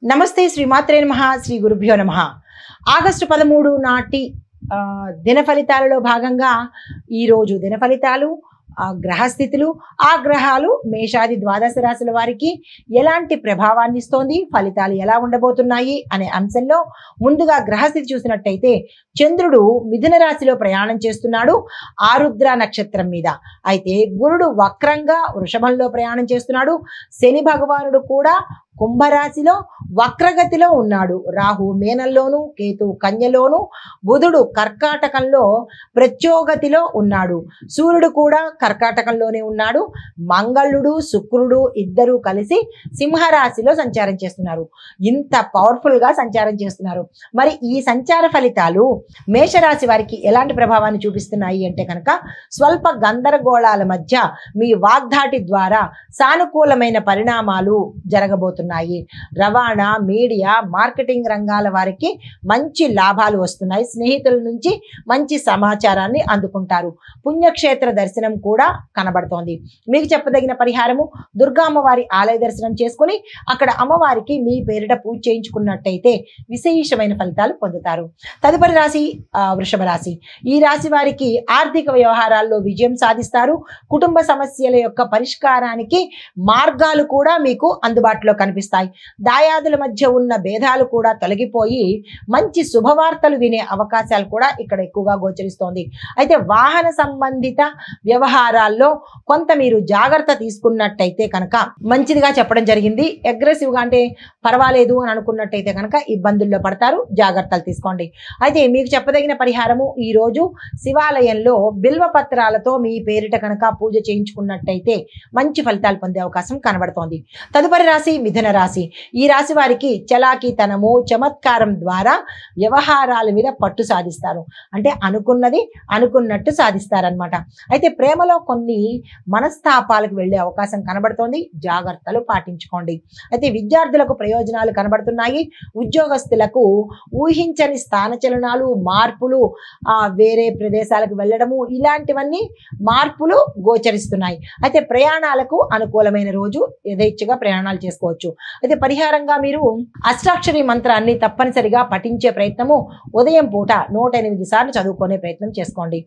నమస్తే శ్రీమాత్రే నమః శ్రీ గురుభ్యో నమః ఆగస్టు 13 నాటి దిన ఫలితాలలో భాగంగా ఈ రోజు దిన ఫలితాలు గ్రహస్థితులు ఆ గ్రహాలు మేషాది ద్వాదశ రాశుల వారికి ఎలాంటి ప్రభావాన్ని ఇస్తోంది ఫలితాలు ఎలా ఉండబోతున్నాయి అనే అంశంలో ముందుగా గ్రహస్థితి చూసినట్టయితే చంద్రుడు మిథున రాశిలో ప్రయాణం చేస్తున్నాడు ఆరుద్ర నక్షత్రం మీద. అయితే గురుడు వక్రంగా వృషభంలో ప్రయాణం చేస్తున్నాడు. శని భగవానుడు కూడా కుంభరాశిలో వక్రగతిలో ఉన్నాడు. రాహు మీనంలోను, కేతు కన్యలోను, బుధుడు కర్కాటకంలో ప్రత్యోగతిలో ఉన్నాడు. సూర్యుడు కూడా కర్కాటకంలోనే ఉన్నాడు. మంగళుడు శుక్రుడు ఇద్దరు కలిసి సింహరాశిలో సంచారం చేస్తున్నారు. ఇంత పవర్ఫుల్ గా సంచారం చేస్తున్నారు. మరి ఈ సంచార ఫలితాలు మేషరాశి వారికి ఎలాంటి ప్రభావాన్ని చూపిస్తున్నాయి అంటే కనుక స్వల్ప గందరగోళాల మధ్య మీ వాగ్ధాటి ద్వారా సానుకూలమైన పరిణామాలు జరగబోతున్నాయి. రవాణా, మీడియా, మార్కెటింగ్ రంగాల వారికి మంచి లాభాలు వస్తున్నాయి. స్నేహితుల నుంచి మంచి సమాచారాన్ని అందుకుంటారు. పుణ్యక్షేత్ర దర్శనం కూడా కనబడుతోంది. మీకు చెప్పదగిన పరిహారము దుర్గా అమ్మవారి ఆలయ దర్శనం చేసుకుని అక్కడ అమ్మవారికి మీ పేరిట పూజ చేయించుకున్నట్టయితే విశేషమైన ఫలితాలు పొందుతారు. తదుపరి రాశి వృషభ రాశి. ఈ రాశి వారికి ఆర్థిక వ్యవహారాల్లో విజయం సాధిస్తారు. కుటుంబ సమస్యల యొక్క పరిష్కారానికి మార్గాలు కూడా మీకు అందుబాటులో కనిపిస్తాయి. దాయాదుల మధ్య ఉన్న భేదాలు కూడా తొలగిపోయి మంచి శుభవార్తలు వినే అవకాశాలు కూడా ఇక్కడ ఎక్కువగా గోచరిస్తోంది. అయితే వాహన సంబంధిత వ్యవహారాల్లో కొంత మీరు జాగ్రత్త తీసుకున్నట్టయితే కనుక మంచిదిగా చెప్పడం జరిగింది. అగ్రెసివ్గా అంటే పర్వాలేదు అని అనుకున్నట్టయితే కనుక ఇబ్బందుల్లో పడతారు. జాగ్రత్తలు తీసుకోండి. అయితే మీకు చెప్పదగిన పరిహారము ఈ రోజు శివాలయంలో బిల్వ పత్రాలతో మీ పేరిట కనుక పూజ చేయించుకున్నట్టయితే మంచి ఫలితాలు పొందే అవకాశం కనబడుతోంది. తదుపరి రాశి మిథున రాశి. ఈ రాశి వారికి చలాకీతనము, చమత్కారం ద్వారా వ్యవహారాల మీద పట్టు సాధిస్తారు. అంటే అనుకున్నది అనుకున్నట్టు సాధిస్తారనమాట. అయితే ప్రేమలో కొన్ని మనస్తాపాలకు వెళ్ళే అవకాశం కనబడుతోంది. జాగ్రత్తలు పాటించుకోండి. అయితే విద్యార్థులకు ప్రయోజనాలు కనబడుతున్నాయి. ఉద్యోగస్తులకు ఊహించని స్థానచలనాలు, మార్పులు, వేరే ప్రదేశాలకు వెళ్ళడము ఇలాంటివన్నీ మార్పులు గోచరిస్తున్నాయి. అయితే ప్రయాణాలకు అనుకూలమైన రోజు, యథేచ్ఛగా ప్రయాణాలు చేసుకోవచ్చు. అయితే పరిహారంగా మీరు అష్టాక్షరి మంత్రాన్ని తప్పనిసరిగా పఠించే ప్రయత్నము ఉదయం పూట 108 సార్లు చదువుకునే ప్రయత్నం చేసుకోండి.